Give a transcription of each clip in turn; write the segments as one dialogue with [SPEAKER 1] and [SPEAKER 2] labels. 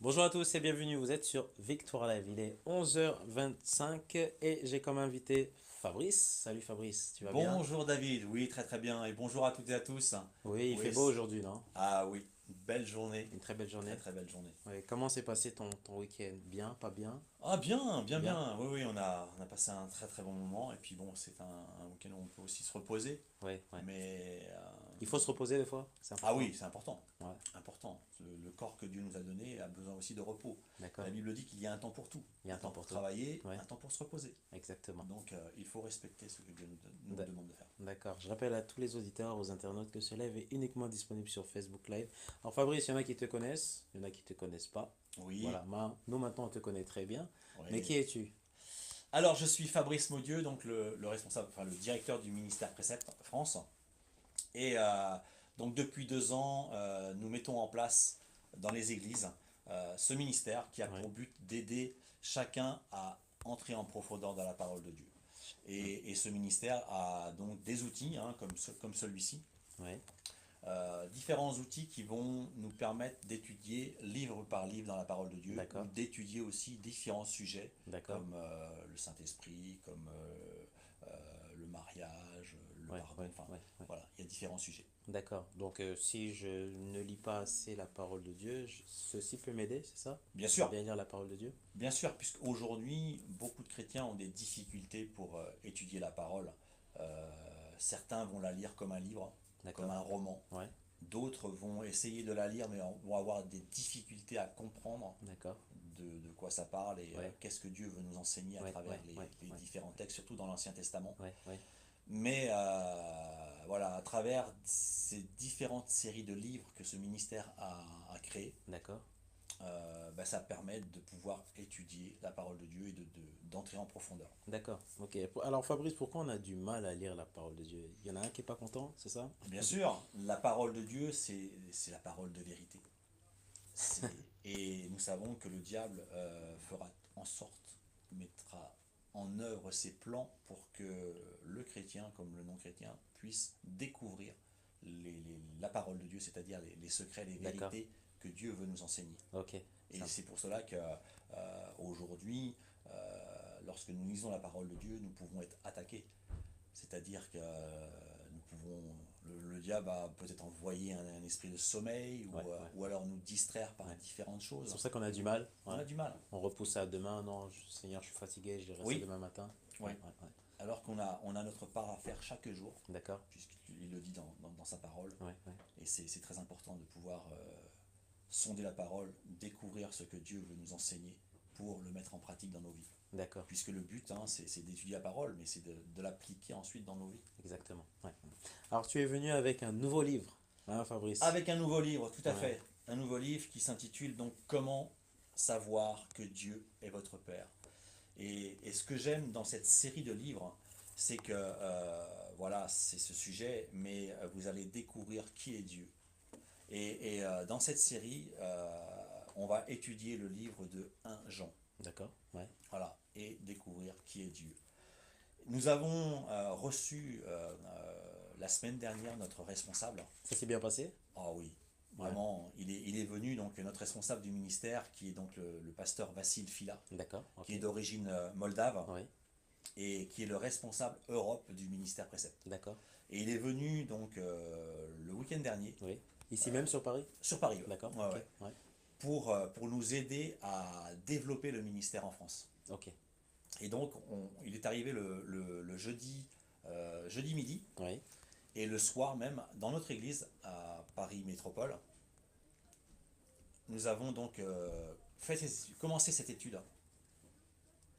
[SPEAKER 1] Bonjour à tous et bienvenue, vous êtes sur Victoire Live. Il est 11h25 et j'ai comme invité Fabrice. Salut Fabrice, tu vas bien?
[SPEAKER 2] Bonjour David, oui très très bien et bonjour à toutes et à tous.
[SPEAKER 1] Oui, il fait
[SPEAKER 2] Oui,
[SPEAKER 1] beau aujourd'hui, non?
[SPEAKER 2] ah oui, une belle journée,
[SPEAKER 1] Une très belle
[SPEAKER 2] très
[SPEAKER 1] journée.
[SPEAKER 2] très belle journée.
[SPEAKER 1] Oui, comment s'est passé ton week-end? Bien, pas bien?
[SPEAKER 2] Ah bien, bien
[SPEAKER 1] Bien?
[SPEAKER 2] bien, oui oui, on a passé un très très bon moment et puis bon c'est un week-end où on peut aussi se reposer,
[SPEAKER 1] Oui, ouais.
[SPEAKER 2] mais
[SPEAKER 1] Il faut se reposer des fois, c'est
[SPEAKER 2] ah
[SPEAKER 1] important.
[SPEAKER 2] oui c'est important,
[SPEAKER 1] Ouais,
[SPEAKER 2] important. Le corps que Dieu nous a donné a besoin aussi de repos. La
[SPEAKER 1] d'accord.
[SPEAKER 2] Bible dit qu'il y a un temps pour tout,
[SPEAKER 1] Il y a un
[SPEAKER 2] un
[SPEAKER 1] temps
[SPEAKER 2] temps
[SPEAKER 1] pour
[SPEAKER 2] pour
[SPEAKER 1] tout.
[SPEAKER 2] travailler,
[SPEAKER 1] Ouais,
[SPEAKER 2] un temps pour se reposer.
[SPEAKER 1] exactement.
[SPEAKER 2] Donc il faut respecter ce que Dieu nous
[SPEAKER 1] D'a-
[SPEAKER 2] demande de faire.
[SPEAKER 1] D'accord. Je rappelle à tous les auditeurs, aux internautes que ce live est uniquement disponible sur Facebook Live. Alors Fabrice, il y en a qui te connaissent, il y en a qui te connaissent pas.
[SPEAKER 2] Oui,
[SPEAKER 1] Voilà, nous maintenant on te connaît très bien. Mais
[SPEAKER 2] oui.
[SPEAKER 1] qui es-tu?
[SPEAKER 2] Alors, je suis Fabrice Maudieu, donc le responsable, enfin le directeur du ministère Précepte France. Et donc, depuis 2 ans, nous mettons en place dans les églises ce ministère qui a
[SPEAKER 1] Ouais.
[SPEAKER 2] pour but d'aider chacun à entrer en profondeur dans la parole de Dieu.
[SPEAKER 1] Hmm.
[SPEAKER 2] Et ce ministère a donc des outils, hein, comme celui-ci,
[SPEAKER 1] Ouais.
[SPEAKER 2] différents outils qui vont nous permettre d'étudier livre par livre dans la parole de Dieu ou
[SPEAKER 1] D'accord.
[SPEAKER 2] d'étudier aussi différents sujets
[SPEAKER 1] D'accord.
[SPEAKER 2] comme le Saint-Esprit, comme le mariage, le
[SPEAKER 1] Ouais,
[SPEAKER 2] pardon,
[SPEAKER 1] ouais,
[SPEAKER 2] enfin
[SPEAKER 1] ouais, ouais.
[SPEAKER 2] voilà, il y a différents sujets.
[SPEAKER 1] D'accord. Donc si je ne lis pas assez la parole de Dieu, ceci peut m'aider, c'est ça? À bien lire la parole de Dieu?
[SPEAKER 2] Bien sûr, puisqu'aujourd'hui, beaucoup de chrétiens ont des difficultés pour étudier la parole. Euh, Certains vont la lire comme un livre, comme
[SPEAKER 1] D'accord.
[SPEAKER 2] un roman.
[SPEAKER 1] Ouais.
[SPEAKER 2] D'autres vont essayer de la lire, mais vont avoir des difficultés à comprendre
[SPEAKER 1] D'accord.
[SPEAKER 2] de quoi ça parle et
[SPEAKER 1] Ouais.
[SPEAKER 2] qu'est-ce que Dieu veut nous enseigner à
[SPEAKER 1] Ouais,
[SPEAKER 2] travers
[SPEAKER 1] ouais, ouais,
[SPEAKER 2] les
[SPEAKER 1] ouais.
[SPEAKER 2] différents textes, surtout dans l'Ancien Testament.
[SPEAKER 1] Ouais, ouais.
[SPEAKER 2] Mais voilà, à travers ces différentes séries de livres que ce ministère a créées,
[SPEAKER 1] D'accord.
[SPEAKER 2] ça permet de pouvoir étudier la parole de Dieu et d'entrer en profondeur.
[SPEAKER 1] D'accord. Ok. Alors Fabrice, pourquoi on a du mal à lire la parole de Dieu? Il y en a un qui est pas content, c'est ça?
[SPEAKER 2] Bien sûr, la parole de Dieu, c'est la parole de vérité. Et nous savons que le diable fera en sorte, mettra en œuvre ses plans pour que le chrétien, comme le non-chrétien, puisse découvrir la parole de Dieu, c'est-à-dire les secrets, les
[SPEAKER 1] D'accord.
[SPEAKER 2] vérités que Dieu veut nous enseigner.
[SPEAKER 1] Ok.
[SPEAKER 2] Et
[SPEAKER 1] Ça.
[SPEAKER 2] c'est pour cela que aujourd'hui, lorsque nous lisons la parole de Dieu, nous pouvons être attaqués. C'est-à-dire que nous pouvons, le diable va peut-être envoyer un esprit de sommeil
[SPEAKER 1] Ouais, ouais,
[SPEAKER 2] ou alors nous distraire par
[SPEAKER 1] ouais.
[SPEAKER 2] différentes
[SPEAKER 1] C'est
[SPEAKER 2] choses.
[SPEAKER 1] pour ça qu'on a du mal.
[SPEAKER 2] On
[SPEAKER 1] Ouais.
[SPEAKER 2] a du mal.
[SPEAKER 1] On repousse ça à demain. Non, Seigneur, je suis fatigué, je dirai ça
[SPEAKER 2] Oui,
[SPEAKER 1] demain matin. Ouais,
[SPEAKER 2] oui.
[SPEAKER 1] ouais, ouais.
[SPEAKER 2] Alors qu'on a notre part à faire chaque jour,
[SPEAKER 1] D'accord.
[SPEAKER 2] puisqu'il le dit dans sa parole.
[SPEAKER 1] Ouais, ouais.
[SPEAKER 2] Et c'est très important de pouvoir sonder la parole, découvrir ce que Dieu veut nous enseigner pour le mettre en pratique dans nos vies.
[SPEAKER 1] D'accord.
[SPEAKER 2] Puisque le but, hein, c'est d'étudier la parole, mais c'est de l'appliquer ensuite dans nos vies.
[SPEAKER 1] Exactement. Ouais. Alors tu es venu avec un nouveau livre, hein, Fabrice?
[SPEAKER 2] Avec un nouveau livre, tout à
[SPEAKER 1] Ouais.
[SPEAKER 2] fait. Un nouveau livre qui s'intitule donc Comment savoir que Dieu est votre Père. Et ce que j'aime dans cette série de livres, c'est que, voilà, c'est ce sujet, mais vous allez découvrir qui est Dieu. Dans cette série, on va étudier le livre de 1 Jean.
[SPEAKER 1] D'accord. Ouais.
[SPEAKER 2] Voilà, et découvrir qui est Dieu. Nous avons reçu la semaine dernière notre responsable.
[SPEAKER 1] Ça s'est bien passé?
[SPEAKER 2] Ah oui,
[SPEAKER 1] Ouais.
[SPEAKER 2] vraiment, il est venu, donc notre responsable du ministère, qui est donc le pasteur Vassil Fila,
[SPEAKER 1] D'accord.
[SPEAKER 2] qui
[SPEAKER 1] Ok.
[SPEAKER 2] est d'origine moldave
[SPEAKER 1] Oui.
[SPEAKER 2] et qui est le responsable Europe du ministère Précepte.
[SPEAKER 1] D'accord.
[SPEAKER 2] Et il est venu donc le week-end dernier
[SPEAKER 1] Oui. Ici même sur Paris?
[SPEAKER 2] sur Paris,
[SPEAKER 1] D'accord.
[SPEAKER 2] ouais. Ouais,
[SPEAKER 1] Ok.
[SPEAKER 2] ouais,
[SPEAKER 1] Ouais.
[SPEAKER 2] pour nous aider à développer le ministère en France.
[SPEAKER 1] Ok.
[SPEAKER 2] Et donc, il est arrivé le jeudi, jeudi midi,
[SPEAKER 1] Oui.
[SPEAKER 2] et le soir même, dans notre église à Paris Métropole, nous avons donc commencé cette étude.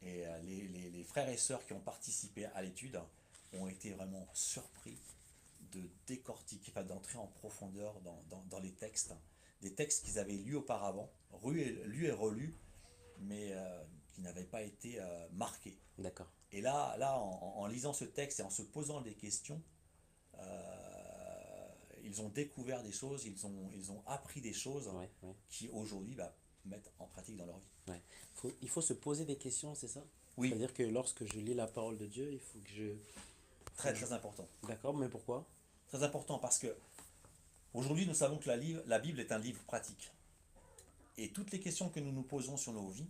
[SPEAKER 2] Et les frères et sœurs qui ont participé à l'étude ont été vraiment surpris de décortiquer, enfin, d'entrer en profondeur dans les textes. Des textes qu'ils avaient lus auparavant, lus et relus, mais qui n'avaient pas été marqués.
[SPEAKER 1] D'accord.
[SPEAKER 2] Et là en lisant ce texte et en se posant des questions, ils ont découvert des choses, ils ont appris des choses
[SPEAKER 1] Ouais. Ouais.
[SPEAKER 2] qui aujourd'hui mettent en pratique dans leur vie.
[SPEAKER 1] Ouais. Il faut se poser des questions, c'est ça?
[SPEAKER 2] Oui,
[SPEAKER 1] C'est-à-dire que lorsque je lis la parole de Dieu, faut
[SPEAKER 2] très
[SPEAKER 1] que je...
[SPEAKER 2] très important.
[SPEAKER 1] D'accord, mais pourquoi?
[SPEAKER 2] Très important parce que aujourd'hui nous savons que la Bible est un livre pratique. Et toutes les questions que nous nous posons sur nos vies,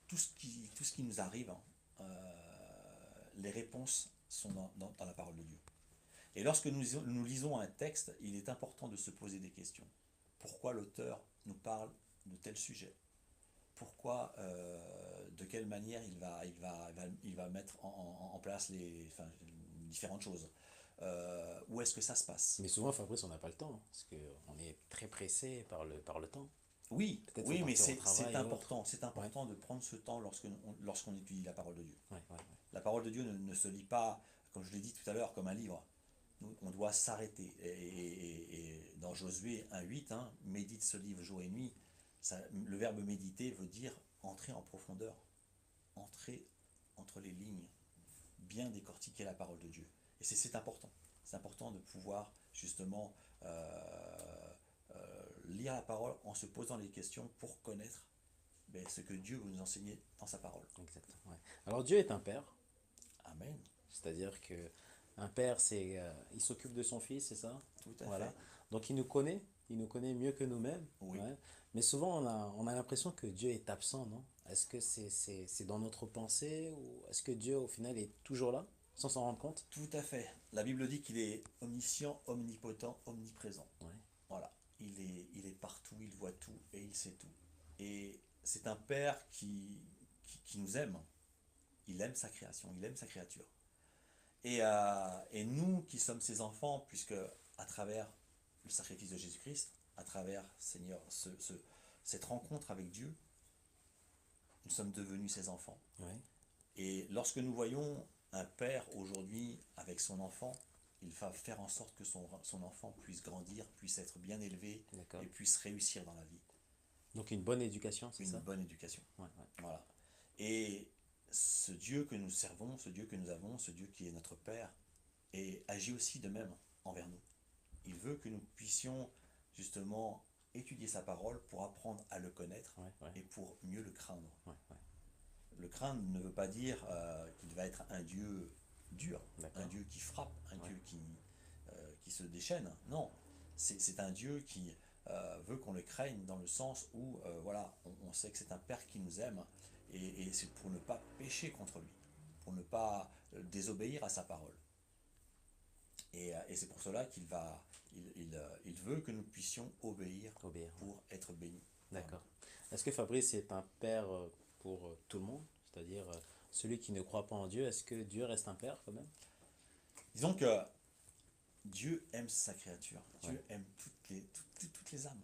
[SPEAKER 2] tout ce qui nous arrive, hein, les réponses sont dans la parole de Dieu. Et lorsque nous lisons un texte, il est important de se poser des questions. Pourquoi l'auteur nous parle de tel sujet? Pourquoi, de quelle manière il va mettre en place différentes choses? Où est-ce que ça se passe?
[SPEAKER 1] Mais souvent, Fabrice, on n'a pas le temps, hein, parce qu'on est très pressé par le temps.
[SPEAKER 2] Oui,
[SPEAKER 1] Peut-être faut
[SPEAKER 2] oui, mais
[SPEAKER 1] partir au travail et autres.
[SPEAKER 2] c'est
[SPEAKER 1] Ouais,
[SPEAKER 2] important de prendre ce temps lorsqu'on étudie la parole de Dieu.
[SPEAKER 1] ouais, ouais,
[SPEAKER 2] La parole de Dieu ne se lit pas, comme je l'ai dit tout à l'heure, comme un livre. On doit s'arrêter. Et dans Josué 1,8, hein, médite ce livre jour et nuit. Le verbe méditer veut dire entrer en profondeur, entrer entre les lignes, bien décortiquer la parole de Dieu. Et c'est important. C'est important de pouvoir justement lire la parole en se posant les questions pour connaître ce que Dieu veut nous enseigner dans sa parole.
[SPEAKER 1] exactement. Ouais. Alors Dieu est un père,
[SPEAKER 2] Amen.
[SPEAKER 1] c'est-à-dire que un père, il s'occupe de son fils, c'est ça?
[SPEAKER 2] Tout à
[SPEAKER 1] Voilà.
[SPEAKER 2] fait.
[SPEAKER 1] Donc il nous connaît mieux que nous-mêmes.
[SPEAKER 2] Oui.
[SPEAKER 1] Ouais. Mais souvent on a l'impression que Dieu est absent, non? Est-ce que c'est dans notre pensée ou est-ce que Dieu au final est toujours là sans s'en rendre compte?
[SPEAKER 2] Tout à fait. La Bible dit qu'il est omniscient, omnipotent, omniprésent.
[SPEAKER 1] Ouais.
[SPEAKER 2] Voilà. Il est partout, il voit tout et il sait tout. Et c'est un père qui nous aime. Il aime sa création, il aime sa créature. Et nous qui sommes ses enfants, puisque à travers le sacrifice de Jésus-Christ, à travers, Seigneur, cette rencontre avec Dieu, nous sommes devenus ses enfants.
[SPEAKER 1] Ouais.
[SPEAKER 2] Et lorsque nous voyons un père aujourd'hui avec son enfant, il va faire en sorte que son enfant puisse grandir, puisse être bien élevé
[SPEAKER 1] D'accord.
[SPEAKER 2] et puisse réussir dans la vie.
[SPEAKER 1] Donc une bonne éducation, c'est
[SPEAKER 2] Une
[SPEAKER 1] ça?
[SPEAKER 2] bonne éducation.
[SPEAKER 1] Ouais, ouais.
[SPEAKER 2] Voilà. Et ce Dieu que nous servons, ce Dieu que nous avons, ce Dieu qui est notre Père, et agit aussi de même envers nous. Il veut que nous puissions justement étudier sa parole pour apprendre à le connaître
[SPEAKER 1] Ouais, ouais,
[SPEAKER 2] et pour mieux le craindre.
[SPEAKER 1] ouais, ouais.
[SPEAKER 2] Le craindre ne veut pas dire qu'il va être un Dieu dur,
[SPEAKER 1] D'accord.
[SPEAKER 2] un Dieu qui frappe, un
[SPEAKER 1] Ouais.
[SPEAKER 2] Dieu qui se déchaîne. Non, c'est un Dieu qui veut qu'on le craigne dans le sens où voilà, on sait que c'est un Père qui nous aime et c'est pour ne pas pécher contre lui, pour ne pas désobéir à sa parole. Et c'est pour cela il veut que nous puissions obéir
[SPEAKER 1] Obéir. Ouais.
[SPEAKER 2] pour être bénis.
[SPEAKER 1] D'accord. Est-ce que Fabrice est un père pour tout le monde? C'est-à-dire celui qui ne croit pas en Dieu, est-ce que Dieu reste un père quand même?
[SPEAKER 2] Disons que Dieu aime sa créature. Dieu
[SPEAKER 1] Ouais.
[SPEAKER 2] aime toutes les âmes.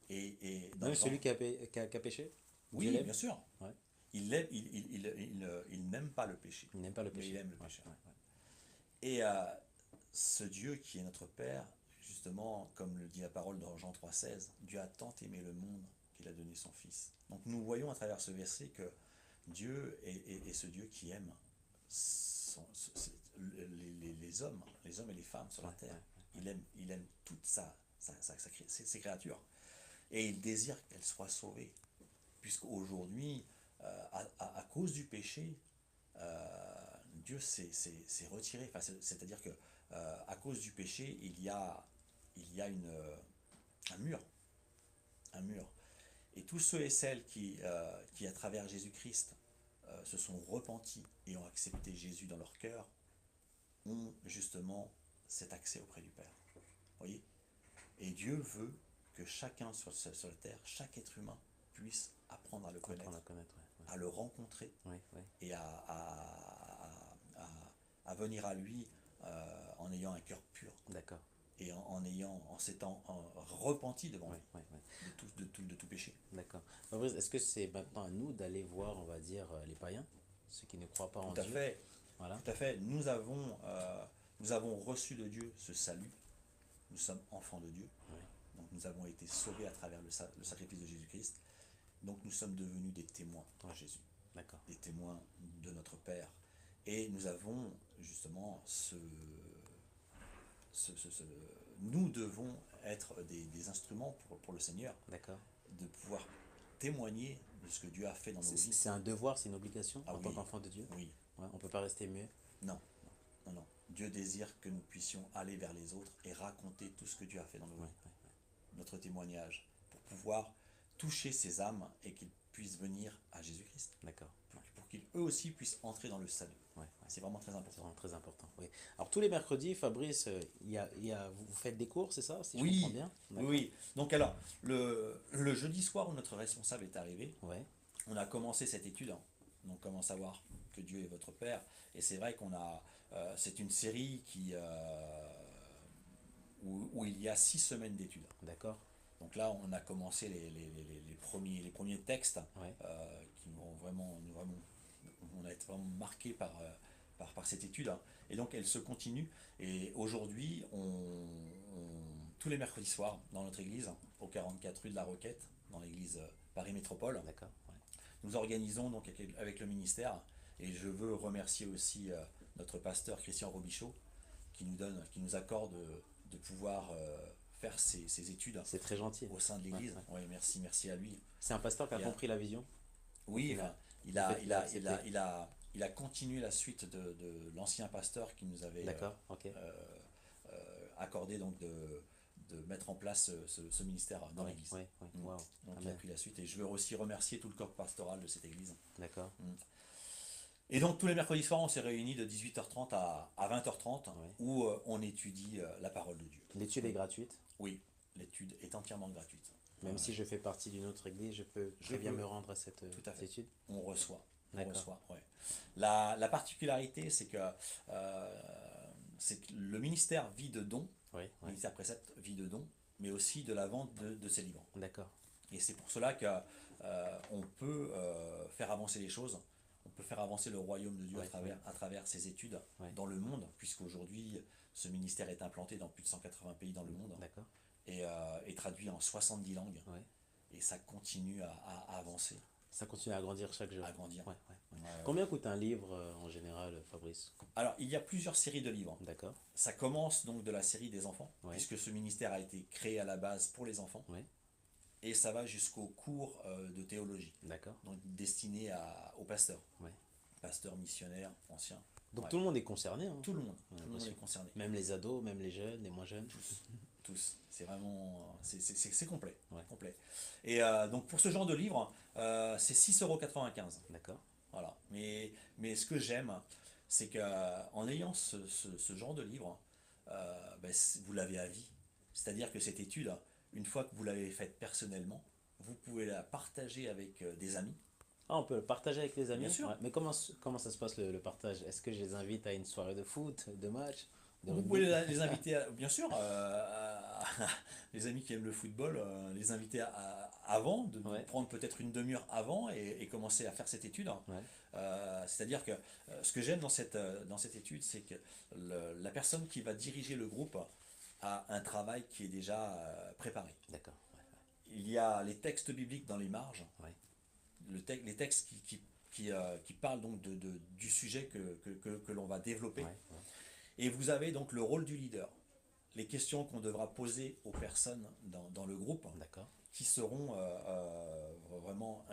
[SPEAKER 2] Et dans
[SPEAKER 1] Même
[SPEAKER 2] Jean,
[SPEAKER 1] celui qui a péché? Dieu
[SPEAKER 2] oui,
[SPEAKER 1] l'aime?
[SPEAKER 2] bien sûr,
[SPEAKER 1] Ouais.
[SPEAKER 2] il n'aime pas le péché,
[SPEAKER 1] Il n'aime pas le
[SPEAKER 2] mais il
[SPEAKER 1] péché.
[SPEAKER 2] aime le
[SPEAKER 1] Ouais,
[SPEAKER 2] péché.
[SPEAKER 1] ouais, ouais.
[SPEAKER 2] Et ce Dieu qui est notre Père, justement, comme le dit la parole dans Jean 3,16, Dieu a tant aimé le monde qu'il a donné son Fils. Donc nous voyons à travers ce verset que Dieu est ce Dieu qui aime les hommes et les femmes sur la
[SPEAKER 1] Ouais,
[SPEAKER 2] terre.
[SPEAKER 1] ouais.
[SPEAKER 2] Il aime toutes ses créatures. Et il désire qu'elles soient sauvées. Puisqu'aujourd'hui, à cause du péché, Dieu s'est retiré. Enfin, c'est-à-dire que à cause du péché, il y a un mur. Un mur. Et tous ceux et celles qui à travers Jésus-Christ, se sont repentis et ont accepté Jésus dans leur cœur, ont justement cet accès auprès du Père. Vous voyez? Et Dieu veut que chacun sur la terre, chaque être humain, puisse apprendre à le connaître,
[SPEAKER 1] Apprendre à connaître, ouais.
[SPEAKER 2] à le rencontrer
[SPEAKER 1] Ouais, ouais.
[SPEAKER 2] et à venir à lui en ayant un cœur pur
[SPEAKER 1] D'accord.
[SPEAKER 2] et en s'étant repenti devant
[SPEAKER 1] Ouais,
[SPEAKER 2] lui
[SPEAKER 1] ouais, ouais.
[SPEAKER 2] de tout péché.
[SPEAKER 1] D'accord. Fabrice, est-ce que c'est maintenant à nous d'aller voir, on va dire, les païens, ceux qui ne croient pas en
[SPEAKER 2] Tout à
[SPEAKER 1] Dieu?
[SPEAKER 2] fait,
[SPEAKER 1] Voilà.
[SPEAKER 2] tout à fait. Nous avons reçu de Dieu ce salut. Nous sommes enfants de Dieu.
[SPEAKER 1] Ouais.
[SPEAKER 2] Donc nous avons été sauvés à travers le sacrifice de Jésus-Christ. Donc nous sommes devenus des témoins de Jésus,
[SPEAKER 1] D'accord.
[SPEAKER 2] des témoins de notre Père. Et nous avons justement nous devons être des instruments pour le Seigneur,
[SPEAKER 1] D'accord.
[SPEAKER 2] de pouvoir témoigner de ce que Dieu a fait dans nos vies.
[SPEAKER 1] C'est un devoir, c'est une obligation
[SPEAKER 2] Ah
[SPEAKER 1] en tant
[SPEAKER 2] oui,
[SPEAKER 1] qu'enfant de Dieu?
[SPEAKER 2] oui,
[SPEAKER 1] Ouais, on peut pas rester muet.
[SPEAKER 2] non, non, non. Dieu désire que nous puissions aller vers les autres et raconter tout ce que Dieu a fait dans nos
[SPEAKER 1] Ouais,
[SPEAKER 2] vies,
[SPEAKER 1] ouais,
[SPEAKER 2] notre témoignage, pour pouvoir toucher ces âmes et qu'ils puissent venir à Jésus-Christ.
[SPEAKER 1] D'accord.
[SPEAKER 2] Pour qu'ils eux aussi puissent entrer dans le salut.
[SPEAKER 1] Ouais, ouais.
[SPEAKER 2] C'est vraiment très
[SPEAKER 1] C'est
[SPEAKER 2] important.
[SPEAKER 1] vraiment très important. Oui. Alors tous les mercredis, Fabrice, vous faites des cours, c'est ça, si je comprends
[SPEAKER 2] Oui,
[SPEAKER 1] bien?
[SPEAKER 2] oui,
[SPEAKER 1] D'accord.
[SPEAKER 2] oui. Donc alors, le jeudi soir où notre responsable est arrivé,
[SPEAKER 1] Ouais,
[SPEAKER 2] on a commencé cette étude. Hein. Donc comment savoir que Dieu est votre Père. Et c'est vrai qu'on a... c'est une série où il y a 6 semaines d'études.
[SPEAKER 1] d'accord.
[SPEAKER 2] Donc là, on a commencé les premiers textes
[SPEAKER 1] Ouais,
[SPEAKER 2] qui on a été vraiment marqué par cette étude. Hein. Et donc, elle se continue. Et aujourd'hui, tous les mercredis soirs, dans notre église, au 44 rue de la Roquette, dans l'église Paris Métropole,
[SPEAKER 1] d'accord. Ouais.
[SPEAKER 2] nous organisons donc avec le ministère. Et je veux remercier aussi notre pasteur Christian Robichaud qui nous accorde de pouvoir faire ces études
[SPEAKER 1] C'est très gentil.
[SPEAKER 2] au sein de
[SPEAKER 1] Ouais,
[SPEAKER 2] l'église.
[SPEAKER 1] ouais.
[SPEAKER 2] Ouais, merci à lui.
[SPEAKER 1] C'est un pasteur qui a
[SPEAKER 2] Il y a-
[SPEAKER 1] compris la vision, au
[SPEAKER 2] oui,
[SPEAKER 1] final.
[SPEAKER 2] enfin,
[SPEAKER 1] Le fait qu'il a accepté.
[SPEAKER 2] il a continué la suite de l'ancien pasteur qui nous avait
[SPEAKER 1] D'accord, ok.
[SPEAKER 2] accordé donc de mettre en place ce ministère dans
[SPEAKER 1] Oui,
[SPEAKER 2] l'église.
[SPEAKER 1] oui, oui.
[SPEAKER 2] Mm.
[SPEAKER 1] Waouh.
[SPEAKER 2] Donc il a
[SPEAKER 1] Amen.
[SPEAKER 2] pris la suite et je veux aussi remercier tout le corps pastoral de cette église.
[SPEAKER 1] D'accord.
[SPEAKER 2] Mm. Et donc tous les mercredis soirs, on s'est réunis de 18h30 à 20h30
[SPEAKER 1] Ouais.
[SPEAKER 2] où on étudie la parole de Dieu.
[SPEAKER 1] L'étude est gratuite.
[SPEAKER 2] Oui, l'étude est entièrement gratuite.
[SPEAKER 1] Même si je fais partie d'une autre église, je peux
[SPEAKER 2] Je
[SPEAKER 1] très bien
[SPEAKER 2] peux.
[SPEAKER 1] me rendre à cette
[SPEAKER 2] Tout à fait.
[SPEAKER 1] étude.
[SPEAKER 2] On reçoit.
[SPEAKER 1] D'accord.
[SPEAKER 2] Ouais. La particularité, c'est que le ministère vit de dons,
[SPEAKER 1] Oui,
[SPEAKER 2] le
[SPEAKER 1] oui.
[SPEAKER 2] ministère Précepte vit de dons, mais aussi de la vente de ses livres.
[SPEAKER 1] D'accord.
[SPEAKER 2] Et c'est pour cela qu'on peut faire avancer les choses, on peut faire avancer le royaume de Dieu
[SPEAKER 1] Ouais,
[SPEAKER 2] à travers ses études
[SPEAKER 1] ouais.
[SPEAKER 2] dans le monde, puisqu'aujourd'hui, ce ministère est implanté dans plus de 180 pays dans le monde
[SPEAKER 1] D'accord.
[SPEAKER 2] et est traduit en 70 langues.
[SPEAKER 1] Ouais.
[SPEAKER 2] Et ça continue à avancer,
[SPEAKER 1] Ça continue à grandir chaque jour.
[SPEAKER 2] à grandir.
[SPEAKER 1] Ouais, ouais.
[SPEAKER 2] Ouais.
[SPEAKER 1] Combien coûte un livre en général, Fabrice?
[SPEAKER 2] Alors, il y a plusieurs séries de livres.
[SPEAKER 1] D'accord.
[SPEAKER 2] Ça commence donc de la série des enfants,
[SPEAKER 1] Ouais.
[SPEAKER 2] puisque ce ministère a été créé à la base pour les enfants,
[SPEAKER 1] Ouais.
[SPEAKER 2] et ça va jusqu'au cours de théologie,
[SPEAKER 1] D'accord.
[SPEAKER 2] donc destiné aux pasteurs,
[SPEAKER 1] Ouais.
[SPEAKER 2] pasteurs, missionnaires, anciens.
[SPEAKER 1] Donc
[SPEAKER 2] Ouais.
[SPEAKER 1] tout le monde est concerné, hein.
[SPEAKER 2] Tout le monde,
[SPEAKER 1] Ouais,
[SPEAKER 2] tout le monde
[SPEAKER 1] bien
[SPEAKER 2] est
[SPEAKER 1] sûr.
[SPEAKER 2] concerné.
[SPEAKER 1] Même les ados, même les jeunes, les moins jeunes.
[SPEAKER 2] Tous. C'est vraiment, c'est complet,
[SPEAKER 1] Ouais.
[SPEAKER 2] complet. Et donc pour ce genre de livre, c'est 6,95 €.
[SPEAKER 1] D'accord.
[SPEAKER 2] Voilà. Mais ce que j'aime, c'est qu'en ayant ce genre de livre, vous l'avez à vie. C'est-à-dire que cette étude, une fois que vous l'avez faite personnellement, vous pouvez la partager avec des amis.
[SPEAKER 1] Ah, on peut le partager avec les amis.
[SPEAKER 2] Bien sûr.
[SPEAKER 1] Ouais. Mais comment ça se passe le partage? Est-ce que je les invite à une soirée de foot, de match, de
[SPEAKER 2] Vous
[SPEAKER 1] rugby?
[SPEAKER 2] pouvez les inviter, bien sûr, les amis qui aiment le football, les inviter avant, de
[SPEAKER 1] Ouais.
[SPEAKER 2] prendre peut-être une demi-heure avant et commencer à faire cette étude.
[SPEAKER 1] Ouais.
[SPEAKER 2] C'est-à-dire que ce que j'aime dans cette étude, c'est que la personne qui va diriger le groupe a un travail qui est déjà préparé.
[SPEAKER 1] D'accord. Ouais,
[SPEAKER 2] Il y a les textes bibliques dans les marges,
[SPEAKER 1] ouais. Ouais.
[SPEAKER 2] les textes qui parlent donc du sujet que l'on va développer.
[SPEAKER 1] Ouais, ouais.
[SPEAKER 2] Et vous avez donc le rôle du leader, les questions qu'on devra poser aux personnes dans le groupe
[SPEAKER 1] D'accord.
[SPEAKER 2] qui seront vraiment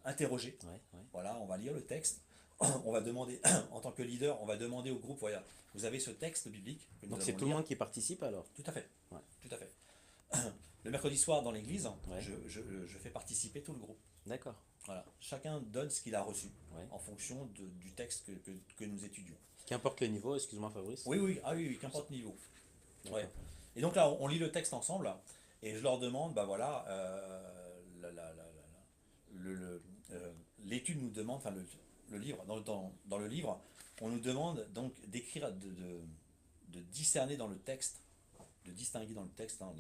[SPEAKER 2] interrogées.
[SPEAKER 1] Ouais, ouais.
[SPEAKER 2] Voilà, on va lire le texte, on va demander, en tant que leader, on va demander au groupe, voilà, vous avez ce texte biblique que nous
[SPEAKER 1] Donc c'est
[SPEAKER 2] allons
[SPEAKER 1] tout le
[SPEAKER 2] lire.
[SPEAKER 1] monde qui participe alors?
[SPEAKER 2] Tout à fait,
[SPEAKER 1] Ouais.
[SPEAKER 2] tout à fait. Le mercredi soir dans l'église,
[SPEAKER 1] Ouais.
[SPEAKER 2] je fais participer tout le groupe.
[SPEAKER 1] D'accord.
[SPEAKER 2] Voilà, chacun donne ce qu'il a reçu
[SPEAKER 1] Ouais.
[SPEAKER 2] en fonction du texte que nous étudions.
[SPEAKER 1] Qu'importe le niveau, excuse-moi Fabrice.
[SPEAKER 2] Oui, qu'importe le niveau.
[SPEAKER 1] D'accord.
[SPEAKER 2] Ouais. Et donc là, on lit le texte ensemble et je leur demande, bah voilà, l'étude nous demande, enfin le livre, dans le livre, on nous demande donc d'écrire, de discerner dans le texte, de distinguer dans le texte hein,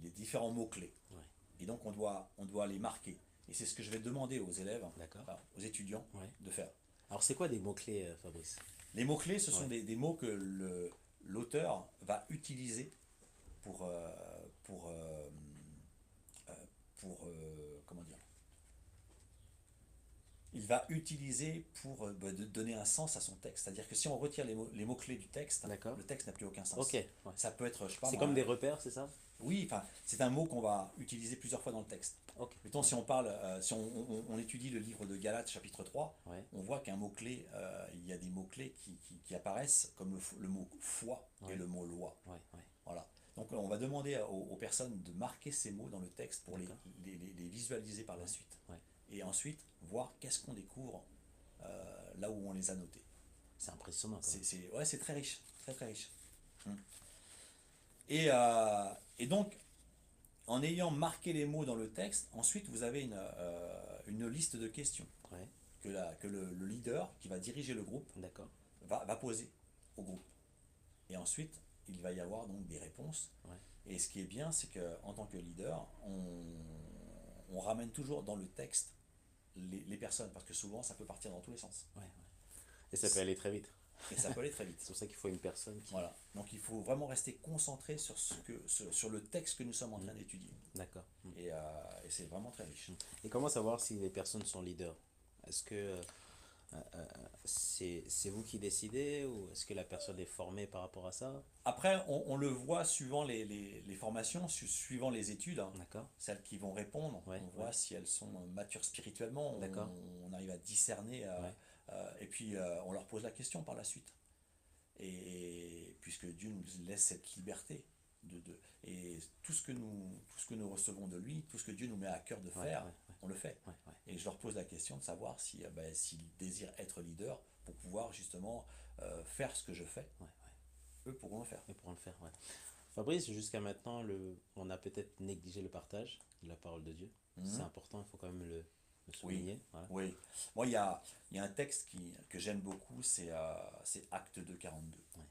[SPEAKER 2] les différents mots-clés.
[SPEAKER 1] Ouais.
[SPEAKER 2] Et donc on doit les marquer. Et c'est ce que je vais demander aux élèves,
[SPEAKER 1] D'accord.
[SPEAKER 2] enfin, aux étudiants,
[SPEAKER 1] Ouais.
[SPEAKER 2] de faire.
[SPEAKER 1] Alors c'est quoi des mots-clés, Fabrice?
[SPEAKER 2] Les mots-clés, ce sont
[SPEAKER 1] Ouais.
[SPEAKER 2] des mots que l'auteur va utiliser pour comment dire, il va utiliser pour donner un sens à son texte. C'est-à-dire que si on retire les mots-clés du texte,
[SPEAKER 1] D'accord.
[SPEAKER 2] le texte n'a plus aucun sens.
[SPEAKER 1] Ok. Ouais.
[SPEAKER 2] Ça peut être, je sais pas
[SPEAKER 1] C'est
[SPEAKER 2] moi,
[SPEAKER 1] comme des repères, c'est ça?
[SPEAKER 2] oui, enfin, c'est un mot qu'on va utiliser plusieurs fois dans le texte.
[SPEAKER 1] Ok.
[SPEAKER 2] Mettons, si on parle, si on étudie le livre de Galates, chapitre 3,
[SPEAKER 1] Ouais.
[SPEAKER 2] on voit qu'un mot-clé, il y a des mots-clés qui apparaissent comme le mot foi
[SPEAKER 1] Ouais.
[SPEAKER 2] et le mot loi.
[SPEAKER 1] Ouais, ouais.
[SPEAKER 2] Voilà. Donc on va demander aux personnes de marquer ces mots dans le texte pour
[SPEAKER 1] D'accord.
[SPEAKER 2] les visualiser par la
[SPEAKER 1] Ouais.
[SPEAKER 2] suite.
[SPEAKER 1] Ouais.
[SPEAKER 2] Et ensuite, voir qu'est-ce qu'on découvre là où on les a notés.
[SPEAKER 1] C'est impressionnant quand même.
[SPEAKER 2] Ouais, c'est très riche, très très riche. Mm. Et donc, en ayant marqué les mots dans le texte, ensuite vous avez une liste de questions
[SPEAKER 1] Ouais.
[SPEAKER 2] que le leader qui va diriger le groupe
[SPEAKER 1] D'accord.
[SPEAKER 2] va poser au groupe. Et ensuite, il va y avoir donc des réponses.
[SPEAKER 1] Ouais.
[SPEAKER 2] Et ce qui est bien, c'est qu'en tant que leader, on ramène toujours dans le texte les personnes, parce que souvent ça peut partir dans tous les sens.
[SPEAKER 1] Ouais. Ouais. Et ça peut aller très vite.
[SPEAKER 2] Et ça peut aller très
[SPEAKER 1] C'est
[SPEAKER 2] vite.
[SPEAKER 1] pour ça qu'il faut une personne qui.
[SPEAKER 2] Voilà. Donc il faut vraiment rester concentré sur le texte que nous sommes en train
[SPEAKER 1] Mm.
[SPEAKER 2] d'étudier.
[SPEAKER 1] D'accord. Mm.
[SPEAKER 2] Et c'est vraiment très riche.
[SPEAKER 1] Et comment savoir si les personnes sont leaders? Est-ce que c'est vous qui décidez ou est-ce que la personne est formée par rapport à ça?
[SPEAKER 2] Après, on le voit suivant les formations, suivant les études, hein.
[SPEAKER 1] D'accord.
[SPEAKER 2] Celles qui vont répondre,
[SPEAKER 1] Ouais.
[SPEAKER 2] on voit
[SPEAKER 1] Ouais.
[SPEAKER 2] si elles sont matures spirituellement,
[SPEAKER 1] D'accord.
[SPEAKER 2] on arrive à discerner,
[SPEAKER 1] Ouais.
[SPEAKER 2] et puis on leur pose la question par la suite. Et puisque Dieu nous laisse cette liberté, et tout ce que nous recevons de lui, tout ce que Dieu nous met à cœur de
[SPEAKER 1] Ouais.
[SPEAKER 2] faire,
[SPEAKER 1] Ouais.
[SPEAKER 2] on le fait.
[SPEAKER 1] Ouais. Ouais.
[SPEAKER 2] Et je leur pose la question de savoir si, s'ils désirent être leader pour pouvoir justement faire ce que je fais,
[SPEAKER 1] Ouais.
[SPEAKER 2] eux pourront le faire.
[SPEAKER 1] Ils pourront le faire. Ouais. Fabrice, jusqu'à maintenant, on a peut-être négligé le partage de la parole de Dieu. C'est
[SPEAKER 2] Mhm.
[SPEAKER 1] important, il faut quand même le
[SPEAKER 2] Oui,
[SPEAKER 1] souligner. Voilà.
[SPEAKER 2] oui. Moi, il y a un texte que j'aime beaucoup, c'est Acte 2, 42.
[SPEAKER 1] Ouais.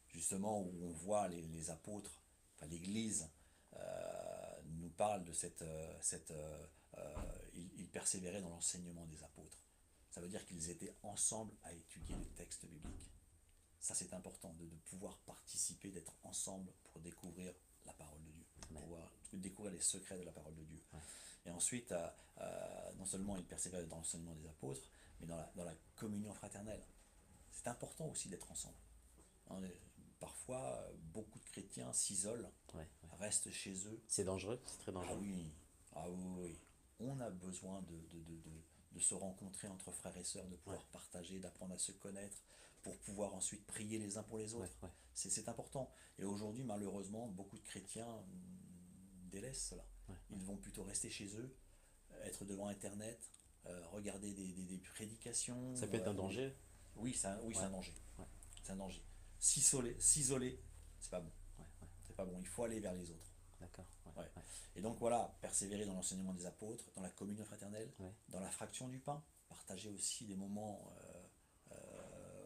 [SPEAKER 2] Justement, où on voit les apôtres, enfin l'Église, nous parle de ils persévéraient dans l'enseignement des apôtres. Ça veut dire qu'ils étaient ensemble à étudier les textes bibliques. Ça, c'est important de pouvoir participer, d'être ensemble pour découvrir la parole de Dieu, pour
[SPEAKER 1] Amen.
[SPEAKER 2] pouvoir découvrir les secrets de la parole de Dieu.
[SPEAKER 1] Ouais.
[SPEAKER 2] Et ensuite, non seulement ils persévèrent dans l'enseignement des apôtres, mais dans la communion fraternelle. C'est important aussi d'être ensemble. Parfois, beaucoup de chrétiens s'isolent,
[SPEAKER 1] Ouais. Ouais.
[SPEAKER 2] restent chez eux.
[SPEAKER 1] C'est dangereux, c'est très
[SPEAKER 2] Ah
[SPEAKER 1] dangereux.
[SPEAKER 2] oui, ah oui, oui. On a besoin de se rencontrer entre frères et sœurs, de pouvoir
[SPEAKER 1] Ouais.
[SPEAKER 2] partager, d'apprendre à se connaître, pour pouvoir ensuite prier les uns pour les
[SPEAKER 1] Ouais.
[SPEAKER 2] autres.
[SPEAKER 1] Ouais.
[SPEAKER 2] C'est important. Et aujourd'hui, malheureusement, beaucoup de chrétiens délaissent cela.
[SPEAKER 1] Ouais.
[SPEAKER 2] Ils vont plutôt rester chez eux, être devant Internet, regarder des prédications.
[SPEAKER 1] Ça peut être un danger.
[SPEAKER 2] Oui, c'est un
[SPEAKER 1] Ouais.
[SPEAKER 2] danger.
[SPEAKER 1] Ouais.
[SPEAKER 2] C'est un danger. S'isoler, c'est pas bon.
[SPEAKER 1] Ouais. Ouais.
[SPEAKER 2] C'est pas bon. Il faut aller vers les autres.
[SPEAKER 1] D'accord. Ouais.
[SPEAKER 2] Ouais.
[SPEAKER 1] Ouais.
[SPEAKER 2] Et donc voilà, persévérer dans l'enseignement des apôtres, dans la communion fraternelle,
[SPEAKER 1] Ouais.
[SPEAKER 2] dans la fraction du pain, partager aussi des moments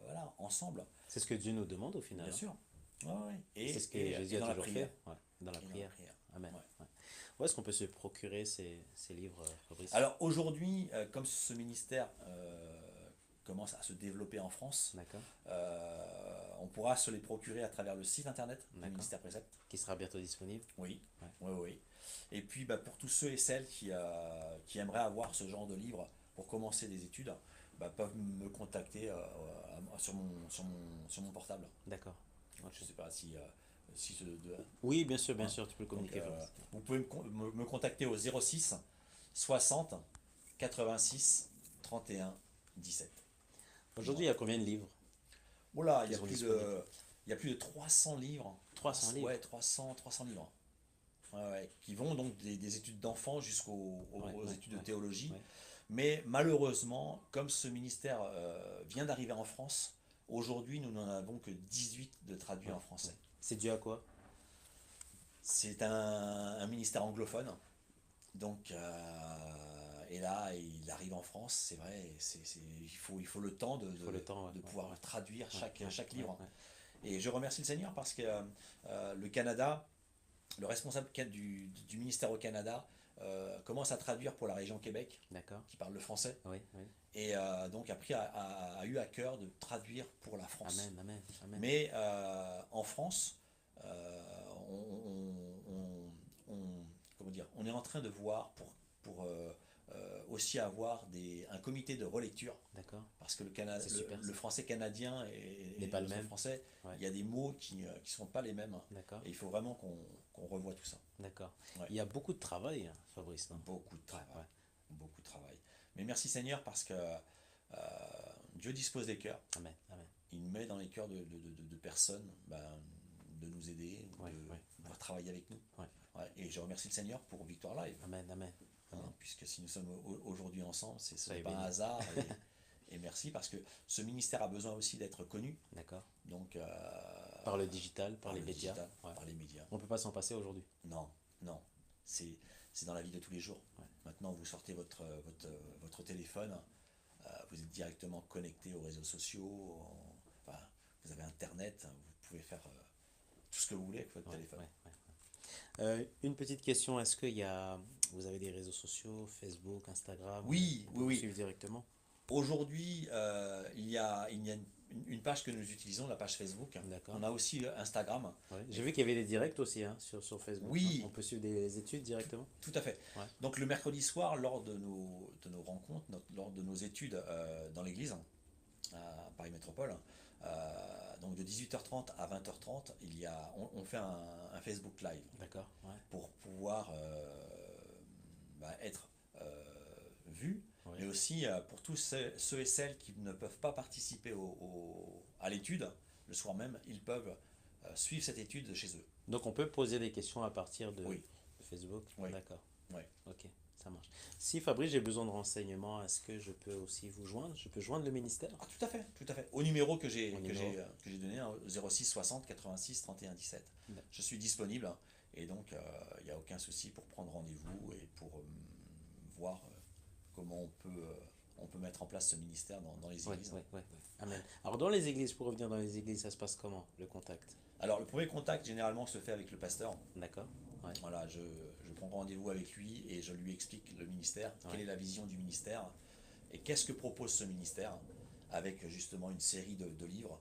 [SPEAKER 2] voilà, ensemble,
[SPEAKER 1] C'est ce que Dieu nous demande au final.
[SPEAKER 2] bien
[SPEAKER 1] Hein.
[SPEAKER 2] sûr. Ouais, ouais.
[SPEAKER 1] C'est ce que
[SPEAKER 2] Et
[SPEAKER 1] Jésus a
[SPEAKER 2] dans la
[SPEAKER 1] toujours
[SPEAKER 2] prière.
[SPEAKER 1] fait. Ouais. Dans la
[SPEAKER 2] Et dans la
[SPEAKER 1] prière.
[SPEAKER 2] prière.
[SPEAKER 1] Amen.
[SPEAKER 2] Ouais.
[SPEAKER 1] Ouais. Où est-ce qu'on peut se procurer ces livres, Fabrice?
[SPEAKER 2] Alors aujourd'hui, comme ce ministère commence à se développer en France,
[SPEAKER 1] D'accord.
[SPEAKER 2] on pourra se les procurer à travers le site internet du
[SPEAKER 1] D'accord.
[SPEAKER 2] ministère Précepte.
[SPEAKER 1] Qui sera bientôt disponible.
[SPEAKER 2] Oui,
[SPEAKER 1] Ouais.
[SPEAKER 2] oui, oui. Et puis pour tous ceux et celles qui aimeraient avoir ce genre de livre pour commencer des études, peuvent me contacter sur mon portable.
[SPEAKER 1] D'accord. Ok.
[SPEAKER 2] Je ne sais pas si
[SPEAKER 1] Oui, bien sûr,
[SPEAKER 2] hein.
[SPEAKER 1] tu peux le
[SPEAKER 2] Donc,
[SPEAKER 1] communiquer, Fabrice.
[SPEAKER 2] vous pouvez me contacter au 06 60 86 31 17.
[SPEAKER 1] Aujourd'hui, il y a combien de livres?
[SPEAKER 2] Voilà,
[SPEAKER 1] Qui sont disponibles.
[SPEAKER 2] il y a plus de 300 livres.
[SPEAKER 1] 300 livres.
[SPEAKER 2] Ouais, 300 livres. Ouais, ouais, qui vont donc des études d'enfants jusqu'aux
[SPEAKER 1] Ouais.
[SPEAKER 2] études de
[SPEAKER 1] Ouais.
[SPEAKER 2] théologie.
[SPEAKER 1] Ouais.
[SPEAKER 2] Mais malheureusement, comme ce ministère vient d'arriver en France, aujourd'hui nous n'en avons que 18 de traduits
[SPEAKER 1] Ouais.
[SPEAKER 2] en français.
[SPEAKER 1] C'est dû à quoi?
[SPEAKER 2] C'est un ministère anglophone. Donc, et là, il arrive en France, c'est vrai, il faut le temps
[SPEAKER 1] Il faut le temps, ouais.
[SPEAKER 2] de pouvoir traduire
[SPEAKER 1] Ouais.
[SPEAKER 2] chaque livre.
[SPEAKER 1] Ouais.
[SPEAKER 2] Et je remercie le Seigneur parce que le Canada, le responsable du ministère au Canada, commence à traduire pour la région Québec,
[SPEAKER 1] D'accord.
[SPEAKER 2] qui parle le français,
[SPEAKER 1] Oui, oui.
[SPEAKER 2] et donc a eu à cœur de traduire pour la France.
[SPEAKER 1] Amen, amen, amen.
[SPEAKER 2] Mais en France, comment dire, on est en train de voir pour aussi avoir un comité de relecture,
[SPEAKER 1] D'accord.
[SPEAKER 2] parce que le, Canada,
[SPEAKER 1] C'est super,
[SPEAKER 2] le
[SPEAKER 1] ça.
[SPEAKER 2] français canadien
[SPEAKER 1] N'est pas le même.
[SPEAKER 2] français,
[SPEAKER 1] Ouais.
[SPEAKER 2] il y a des mots qui ne sont pas les mêmes,
[SPEAKER 1] D'accord.
[SPEAKER 2] et il faut vraiment qu'on revoie tout ça.
[SPEAKER 1] D'accord.
[SPEAKER 2] Ouais.
[SPEAKER 1] Il y a beaucoup de travail, hein, Fabrice, non?
[SPEAKER 2] Beaucoup de travail.
[SPEAKER 1] Ouais.
[SPEAKER 2] Beaucoup de travail. Mais merci Seigneur parce que Dieu dispose des cœurs.
[SPEAKER 1] Amen, amen.
[SPEAKER 2] Il met dans les cœurs de personnes de nous aider,
[SPEAKER 1] Ouais,
[SPEAKER 2] de
[SPEAKER 1] ouais,
[SPEAKER 2] pouvoir travailler avec nous.
[SPEAKER 1] ouais.
[SPEAKER 2] Ouais, et je remercie le Seigneur pour Victoire Live,
[SPEAKER 1] Amen, amen,
[SPEAKER 2] hein,
[SPEAKER 1] amen.
[SPEAKER 2] puisque si nous sommes aujourd'hui ensemble, ce n'est
[SPEAKER 1] Soyez
[SPEAKER 2] pas un
[SPEAKER 1] bénis.
[SPEAKER 2] hasard. Et merci parce que ce ministère a besoin aussi d'être connu.
[SPEAKER 1] D'accord.
[SPEAKER 2] Donc,
[SPEAKER 1] Par le digital, par
[SPEAKER 2] par
[SPEAKER 1] les
[SPEAKER 2] le
[SPEAKER 1] médias.
[SPEAKER 2] digital,
[SPEAKER 1] Ouais.
[SPEAKER 2] par les médias.
[SPEAKER 1] On peut pas s'en passer aujourd'hui.
[SPEAKER 2] Non, non, c'est dans la vie de tous les jours.
[SPEAKER 1] Ouais.
[SPEAKER 2] Maintenant, vous sortez votre téléphone, vous êtes directement connecté aux réseaux sociaux, enfin, vous avez Internet, vous pouvez faire tout ce que vous voulez avec votre
[SPEAKER 1] Ouais,
[SPEAKER 2] téléphone.
[SPEAKER 1] ouais, ouais. Une petite question, est-ce qu'il y a, vous avez des réseaux sociaux, Facebook, Instagram, où
[SPEAKER 2] Oui,
[SPEAKER 1] on peut
[SPEAKER 2] oui,
[SPEAKER 1] vous
[SPEAKER 2] oui.
[SPEAKER 1] suivre directement?
[SPEAKER 2] Aujourd'hui, il y a une page que nous utilisons, la page Facebook.
[SPEAKER 1] D'accord.
[SPEAKER 2] On a aussi Instagram.
[SPEAKER 1] Ouais. J'ai
[SPEAKER 2] Mais
[SPEAKER 1] vu qu'il y avait des directs aussi hein, sur Facebook. Hein. On
[SPEAKER 2] oui,
[SPEAKER 1] peut suivre des études directement?
[SPEAKER 2] tout à fait.
[SPEAKER 1] Ouais.
[SPEAKER 2] Donc le mercredi soir, lors de nos rencontres, lors de nos études dans l'église, à Paris Métropole, donc de 18h30 à 20h30, on fait un Facebook Live
[SPEAKER 1] D'accord. Ouais.
[SPEAKER 2] pour pouvoir être vu,
[SPEAKER 1] Ouais.
[SPEAKER 2] mais aussi pour tous ceux et celles qui ne peuvent pas participer à l'étude, le soir même, ils peuvent suivre cette étude chez eux.
[SPEAKER 1] Donc on peut poser des questions à partir
[SPEAKER 2] Oui,
[SPEAKER 1] de Facebook?
[SPEAKER 2] oui,
[SPEAKER 1] D'accord.
[SPEAKER 2] oui.
[SPEAKER 1] Ok, ça marche. Si Fabrice, j'ai besoin de renseignements, est-ce que je peux aussi vous joindre? Je peux joindre le ministère?
[SPEAKER 2] Ah, tout à fait, tout à fait. Au numéro que j'ai
[SPEAKER 1] Au numéro.
[SPEAKER 2] que j'ai donné, hein, 06 60 86 31 17.
[SPEAKER 1] D'ac-
[SPEAKER 2] Je suis disponible et donc il n'y a aucun souci pour prendre rendez-vous et pour voir comment on peut mettre en place ce ministère dans les
[SPEAKER 1] Ouais,
[SPEAKER 2] églises.
[SPEAKER 1] ouais, ouais, ouais. Amen. Alors dans les églises, pour revenir dans les églises, ça se passe comment, le contact?
[SPEAKER 2] Alors le premier contact généralement se fait avec le pasteur.
[SPEAKER 1] D'accord? Ouais,
[SPEAKER 2] Voilà, je prends rendez-vous avec lui et je lui explique le ministère, quelle
[SPEAKER 1] ouais,
[SPEAKER 2] est la vision du ministère et qu'est-ce que propose ce ministère avec justement une série de livres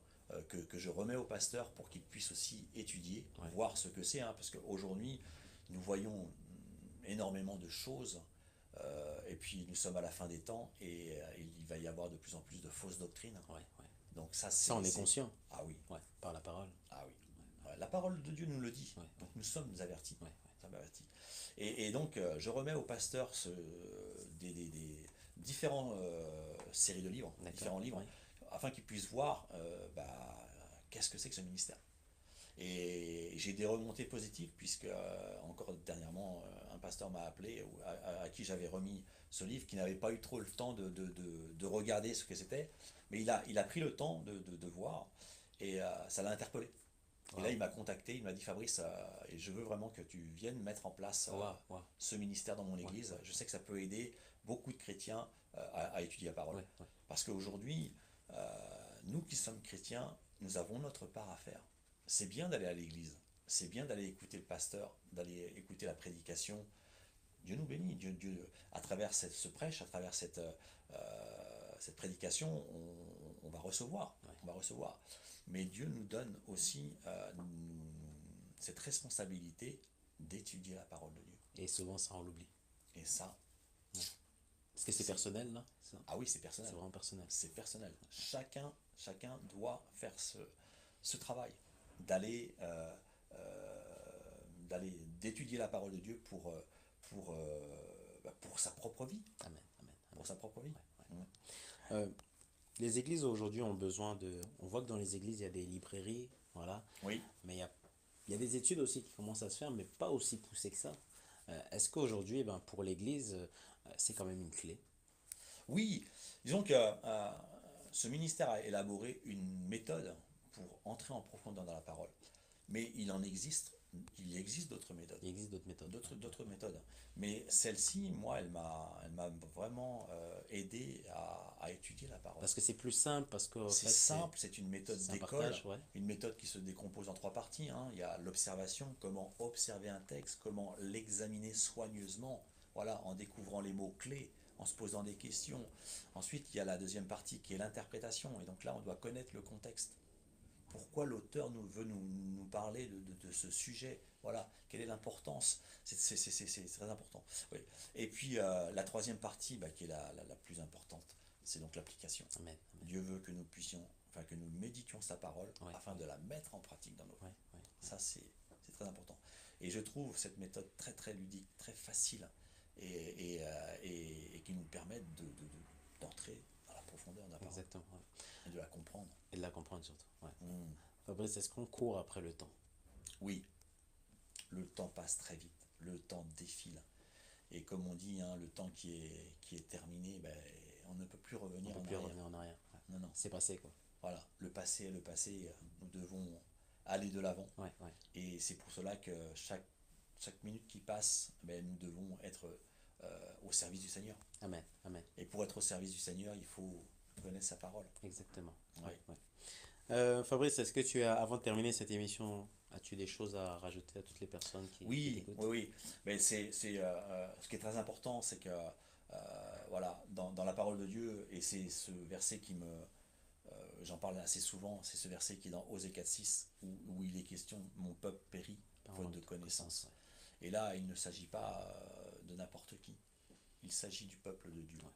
[SPEAKER 2] que je remets au pasteur pour qu'il puisse aussi étudier,
[SPEAKER 1] ouais,
[SPEAKER 2] voir ce que c'est, hein, parce qu'aujourd'hui nous voyons énormément de choses et puis nous sommes à la fin des temps et il va y avoir de plus en plus de fausses doctrines.
[SPEAKER 1] ouais, ouais.
[SPEAKER 2] Donc ça
[SPEAKER 1] Ça, on est conscient.
[SPEAKER 2] Ah oui,
[SPEAKER 1] Ouais, par la parole.
[SPEAKER 2] ah oui. La parole de Dieu nous le dit.
[SPEAKER 1] Ouais,
[SPEAKER 2] Donc nous sommes avertis.
[SPEAKER 1] ouais,
[SPEAKER 2] Nous sommes avertis. Et donc je remets au pasteur des différents séries de livres,
[SPEAKER 1] d'accord.
[SPEAKER 2] différents livres,
[SPEAKER 1] Ouais,
[SPEAKER 2] afin qu'il puisse voir qu'est-ce que c'est que ce ministère. Et j'ai des remontées positives puisque encore dernièrement un pasteur m'a appelé à qui j'avais remis ce livre, qui n'avait pas eu trop le temps de regarder ce que c'était, mais il a pris le temps de voir et ça l'a interpellé. Et là,
[SPEAKER 1] wow,
[SPEAKER 2] il m'a contacté, il m'a dit Fabrice, et je veux vraiment que tu viennes mettre en place
[SPEAKER 1] wow, wow.
[SPEAKER 2] ce ministère dans mon
[SPEAKER 1] Ouais,
[SPEAKER 2] église.
[SPEAKER 1] ouais,
[SPEAKER 2] Je sais que ça peut aider beaucoup de chrétiens à étudier la parole.
[SPEAKER 1] ouais, ouais.
[SPEAKER 2] Parce qu'aujourd'hui, nous qui sommes chrétiens, nous avons notre part à faire. C'est bien d'aller à l'église, c'est bien d'aller écouter le pasteur, d'aller écouter la prédication. Dieu nous bénit, Dieu à travers ce prêche, à travers cette prédication, on va recevoir,
[SPEAKER 1] Ouais.
[SPEAKER 2] on va recevoir. Mais Dieu nous donne aussi cette responsabilité d'étudier la parole de Dieu.
[SPEAKER 1] Et souvent, ça, on l'oublie.
[SPEAKER 2] Et ça,
[SPEAKER 1] Ouais. Parce que c'est
[SPEAKER 2] c'est-
[SPEAKER 1] personnel, là? Ça,
[SPEAKER 2] ah oui, c'est
[SPEAKER 1] c'est
[SPEAKER 2] personnel.
[SPEAKER 1] vraiment personnel.
[SPEAKER 2] C'est personnel. Chacun doit faire ce travail d'aller d'étudier la parole de Dieu pour sa propre vie.
[SPEAKER 1] Amen, amen, amen.
[SPEAKER 2] Pour sa propre vie.
[SPEAKER 1] Ouais, ouais. Euh, les églises aujourd'hui ont besoin de. On voit que dans les églises, il y a des librairies, voilà.
[SPEAKER 2] Oui.
[SPEAKER 1] Mais il y a des études aussi qui commencent à se faire, mais pas aussi poussées que ça. Est-ce qu'aujourd'hui, ben, pour l'église, c'est quand même une clé?
[SPEAKER 2] Oui, disons que ce ministère a élaboré une méthode pour entrer en profondeur dans la parole. Mais il existe d'autres méthodes.
[SPEAKER 1] Il existe d'autres méthodes.
[SPEAKER 2] D'autres méthodes. Mais celle-ci, moi, elle m'a vraiment aidé à étudier la parole.
[SPEAKER 1] Parce que c'est plus simple, parce que en
[SPEAKER 2] C'est
[SPEAKER 1] fait,
[SPEAKER 2] simple, c'est une méthode
[SPEAKER 1] c'est un
[SPEAKER 2] d'école,
[SPEAKER 1] partage, ouais.
[SPEAKER 2] une méthode qui se décompose en trois parties, hein. Il y a l'observation, comment observer un texte, comment l'examiner soigneusement, voilà, en découvrant les mots-clés, en se posant des questions. Ensuite, il y a la deuxième partie qui est l'interprétation, et donc là, on doit connaître le contexte. Pourquoi l'auteur veut nous parler de ce sujet, voilà, quelle est l'importance, c'est très important. Oui. Et puis la troisième partie, qui est la plus importante, c'est donc l'application.
[SPEAKER 1] Amen, amen.
[SPEAKER 2] Dieu veut que nous puissions, enfin que nous méditions sa parole
[SPEAKER 1] Ouais,
[SPEAKER 2] afin
[SPEAKER 1] ouais.
[SPEAKER 2] de la mettre en pratique dans nos vies.
[SPEAKER 1] Ouais, ouais.
[SPEAKER 2] Ça, c'est très important. Et je trouve cette méthode très très ludique, très facile et qui nous permet d'entrer dans la profondeur de la parole
[SPEAKER 1] Exactement. Ouais.
[SPEAKER 2] et de la comprendre.
[SPEAKER 1] Et de la comprendre surtout. Ouais.
[SPEAKER 2] Mm.
[SPEAKER 1] Fabrice, est-ce qu'on court après le temps?
[SPEAKER 2] Oui, le temps passe très vite, le temps défile. Et comme on dit, hein, le temps qui est terminé, ben, on ne peut plus
[SPEAKER 1] On
[SPEAKER 2] revenir
[SPEAKER 1] peut
[SPEAKER 2] en
[SPEAKER 1] plus
[SPEAKER 2] arrière.
[SPEAKER 1] revenir en arrière. Ouais.
[SPEAKER 2] Non, non.
[SPEAKER 1] C'est passé, quoi.
[SPEAKER 2] Voilà, le passé est le passé, nous devons aller de l'avant.
[SPEAKER 1] Ouais, ouais.
[SPEAKER 2] Et c'est pour cela que chaque minute qui passe, ben, nous devons être au service du Seigneur.
[SPEAKER 1] Amen, amen.
[SPEAKER 2] Et pour être au service du Seigneur, il faut connaître sa parole.
[SPEAKER 1] Exactement. Ouais,
[SPEAKER 2] Ouais.
[SPEAKER 1] ouais. Fabrice, est-ce que tu as, avant de terminer cette émission, as-tu des choses à rajouter à toutes les personnes qui
[SPEAKER 2] Oui,
[SPEAKER 1] t'écoutent?
[SPEAKER 2] oui, oui. Mais ce qui est très important, c'est que voilà, dans la parole de Dieu, et c'est ce verset qui me, j'en parle assez souvent, c'est ce verset qui est dans Osée 4:6, où il est question, mon peuple périt
[SPEAKER 1] Par
[SPEAKER 2] faute
[SPEAKER 1] manque
[SPEAKER 2] de
[SPEAKER 1] de connaissances,
[SPEAKER 2] connaissance.
[SPEAKER 1] ouais.
[SPEAKER 2] Et là, il ne s'agit pas de n'importe qui, il s'agit du peuple de Dieu.
[SPEAKER 1] Ouais,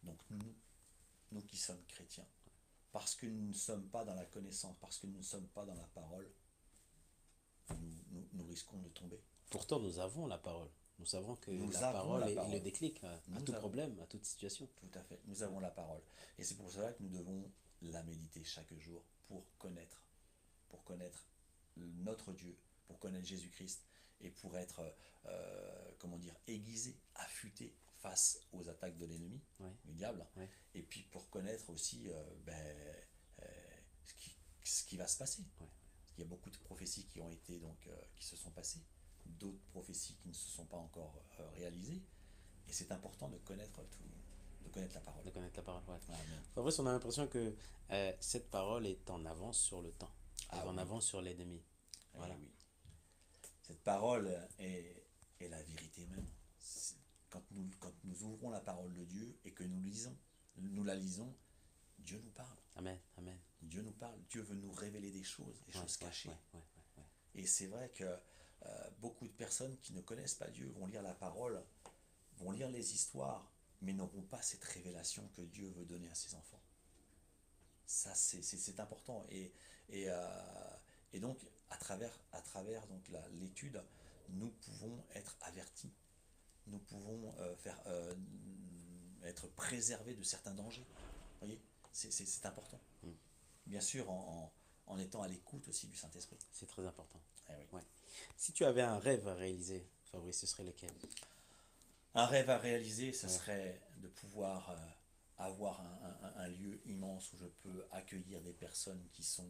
[SPEAKER 2] Donc nous qui sommes chrétiens, parce que nous ne sommes pas dans la connaissance, parce que nous ne sommes pas dans la parole, nous risquons de tomber.
[SPEAKER 1] pourtant, nous avons la parole. Nous savons que
[SPEAKER 2] Nous
[SPEAKER 1] la
[SPEAKER 2] avons
[SPEAKER 1] parole
[SPEAKER 2] la
[SPEAKER 1] est le
[SPEAKER 2] parole.
[SPEAKER 1] déclic à
[SPEAKER 2] Nous
[SPEAKER 1] tout
[SPEAKER 2] avons,
[SPEAKER 1] problème, à toute situation.
[SPEAKER 2] tout à fait, nous avons la parole. Et c'est pour cela que nous devons la méditer chaque jour pour connaître notre Dieu, pour connaître Jésus-Christ et pour être, comment dire, aiguisé, affûté face aux attaques de l'ennemi,
[SPEAKER 1] Ouais,
[SPEAKER 2] du diable,
[SPEAKER 1] ouais,
[SPEAKER 2] et puis pour connaître aussi euh, ce qui va se passer.
[SPEAKER 1] ouais.
[SPEAKER 2] Il y a beaucoup de prophéties qui ont été donc qui se sont passées, d'autres prophéties qui ne se sont pas encore réalisées, et c'est important de connaître de connaître la parole.
[SPEAKER 1] De connaître la parole, ouais.
[SPEAKER 2] Amen.
[SPEAKER 1] Fabrice, on a l'impression que cette parole est en avance sur le temps. Elle
[SPEAKER 2] Ah
[SPEAKER 1] est en
[SPEAKER 2] oui,
[SPEAKER 1] avance sur l'ennemi.
[SPEAKER 2] eh
[SPEAKER 1] Voilà.
[SPEAKER 2] oui. Cette parole est la vérité même. Quand nous ouvrons la parole de Dieu et que nous la lisons, Dieu nous parle.
[SPEAKER 1] Amen, amen.
[SPEAKER 2] Dieu nous parle. Dieu veut nous révéler des
[SPEAKER 1] Ouais,
[SPEAKER 2] choses
[SPEAKER 1] ouais,
[SPEAKER 2] cachées.
[SPEAKER 1] ouais, ouais, ouais.
[SPEAKER 2] Et c'est vrai que beaucoup de personnes qui ne connaissent pas Dieu vont lire la parole, vont lire les histoires, mais n'auront pas cette révélation que Dieu veut donner à ses enfants. Ça, c'est important. Et, et donc, à travers donc, l'étude, nous pouvons être avertis. Nous pouvons être préservés de certains dangers. Vous voyez, c'est important.
[SPEAKER 1] Mm.
[SPEAKER 2] Bien sûr, en étant à l'écoute aussi du Saint-Esprit.
[SPEAKER 1] C'est très important.
[SPEAKER 2] Eh oui.
[SPEAKER 1] Ouais. Si tu avais un rêve à réaliser, Fabrice, ce serait lequel?
[SPEAKER 2] Un rêve à réaliser, ce
[SPEAKER 1] Ouais.
[SPEAKER 2] serait de pouvoir avoir un lieu immense où je peux accueillir des personnes qui sont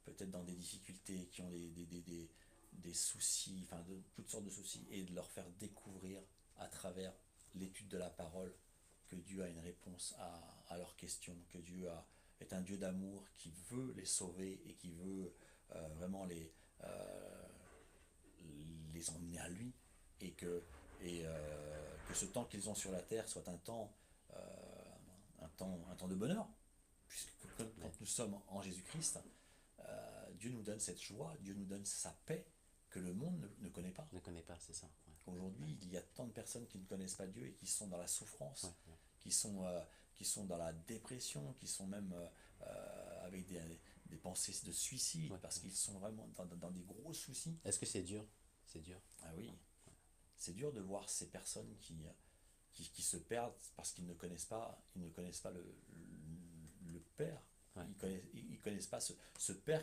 [SPEAKER 2] peut-être dans des difficultés, qui ont des soucis, enfin toutes sortes de soucis, et de leur faire découvrir à travers l'étude de la parole que Dieu a une réponse à leurs questions, que est un Dieu d'amour qui veut les sauver et qui veut vraiment euh, les emmener à lui, et que ce temps qu'ils ont sur la terre soit euh, un temps de bonheur, puisque quand
[SPEAKER 1] Ouais.
[SPEAKER 2] nous sommes en Jésus-Christ, Dieu nous donne cette joie, Dieu nous donne sa paix que le monde ne connaît pas.
[SPEAKER 1] Ne connais pas, c'est ça. Ouais.
[SPEAKER 2] Aujourd'hui, il y a tant de personnes qui ne connaissent pas Dieu et qui sont dans la
[SPEAKER 1] Ouais,
[SPEAKER 2] souffrance,
[SPEAKER 1] ouais.
[SPEAKER 2] qui sont dans la dépression, qui sont même avec des pensées de suicide,
[SPEAKER 1] Ouais,
[SPEAKER 2] parce
[SPEAKER 1] ouais.
[SPEAKER 2] qu'ils sont vraiment dans des gros soucis.
[SPEAKER 1] Est-ce que c'est dur? C'est dur.
[SPEAKER 2] Ah oui, c'est dur de voir ces personnes qui se perdent parce qu'ils ne connaissent pas le Père.
[SPEAKER 1] Ouais.
[SPEAKER 2] Ils connaissent pas ce Père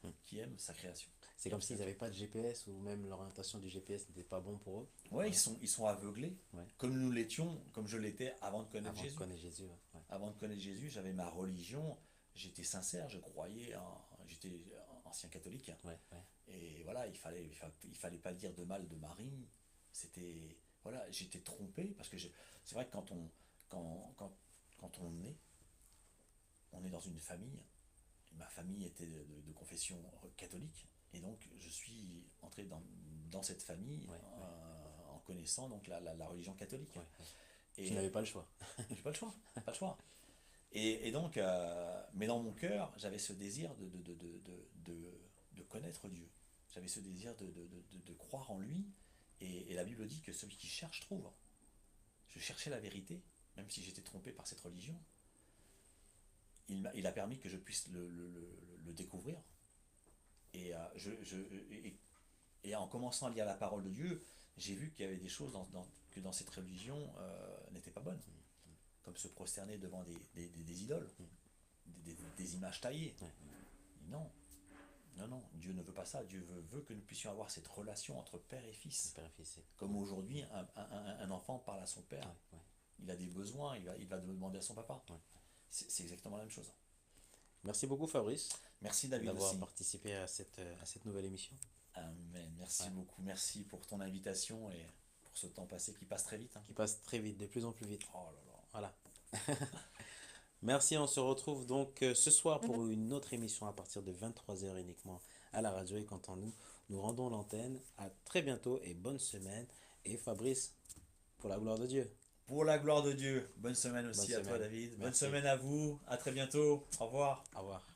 [SPEAKER 1] Hmm.
[SPEAKER 2] qui aime sa création.
[SPEAKER 1] C'est comme s'ils n'avaient pas de GPS ou même l'orientation du GPS n'était pas bon pour eux.
[SPEAKER 2] Ouais,
[SPEAKER 1] Ouais.
[SPEAKER 2] ils sont aveuglés,
[SPEAKER 1] Ouais.
[SPEAKER 2] comme nous l'étions, comme je l'étais avant de connaître
[SPEAKER 1] Avant de
[SPEAKER 2] Jésus.
[SPEAKER 1] connaître Jésus. Ouais. Ouais.
[SPEAKER 2] Avant de connaître Jésus, j'avais ma religion, j'étais sincère, j'étais ancien catholique.
[SPEAKER 1] Ouais, ouais.
[SPEAKER 2] Et voilà, il fallait pas dire de mal de Marie. C'était, voilà, j'étais trompé parce que c'est vrai que quand on est dans une famille. Ma famille était de confession catholique, et donc je suis entré dans cette famille
[SPEAKER 1] Ouais, ouais.
[SPEAKER 2] en connaissant donc la religion catholique.
[SPEAKER 1] Ouais, ouais. Tu
[SPEAKER 2] Et
[SPEAKER 1] n'avais pas le choix.
[SPEAKER 2] j'ai pas le choix, pas le choix. Et donc, mais dans mon cœur, j'avais ce désir de connaître Dieu. J'avais ce désir de croire en lui. Et la Bible dit que celui qui cherche trouve. Je cherchais la vérité, même si j'étais trompé par cette religion. Il a permis que je puisse le découvrir. Et, et en commençant à lire la parole de Dieu, j'ai vu qu'il y avait des choses que dans cette religion n'étaient pas bonnes. Comme se prosterner devant des idoles, des images taillées.
[SPEAKER 1] Ouais.
[SPEAKER 2] Non, Non, non, Dieu ne veut pas ça. Dieu veut que nous puissions avoir cette relation entre père et fils.
[SPEAKER 1] Père et fils.
[SPEAKER 2] Comme aujourd'hui, un enfant parle à son père.
[SPEAKER 1] Ouais, ouais,
[SPEAKER 2] Il a des besoins, il va demander à son papa.
[SPEAKER 1] ouais.
[SPEAKER 2] C'est exactement la même chose.
[SPEAKER 1] Merci beaucoup Fabrice
[SPEAKER 2] Merci David
[SPEAKER 1] d'avoir
[SPEAKER 2] aussi.
[SPEAKER 1] participé à cette nouvelle émission.
[SPEAKER 2] Amen. Merci
[SPEAKER 1] Ouais.
[SPEAKER 2] beaucoup. Merci pour ton invitation et pour ce temps passé qui passe très vite, hein.
[SPEAKER 1] Qui passe très vite, de plus en plus vite.
[SPEAKER 2] Oh là là.
[SPEAKER 1] Voilà. Merci, on se retrouve donc ce soir pour une autre émission à partir de 23 h uniquement à la radio. Et quant à nous, nous rendons l'antenne. À très bientôt et bonne semaine. Et Fabrice, pour la gloire de Dieu.
[SPEAKER 2] Pour la gloire de Dieu. Bonne semaine
[SPEAKER 1] Bonne
[SPEAKER 2] aussi à toi
[SPEAKER 1] semaine.
[SPEAKER 2] David. Bonne
[SPEAKER 1] Merci.
[SPEAKER 2] semaine à vous. À très bientôt. Au revoir.
[SPEAKER 1] Au revoir.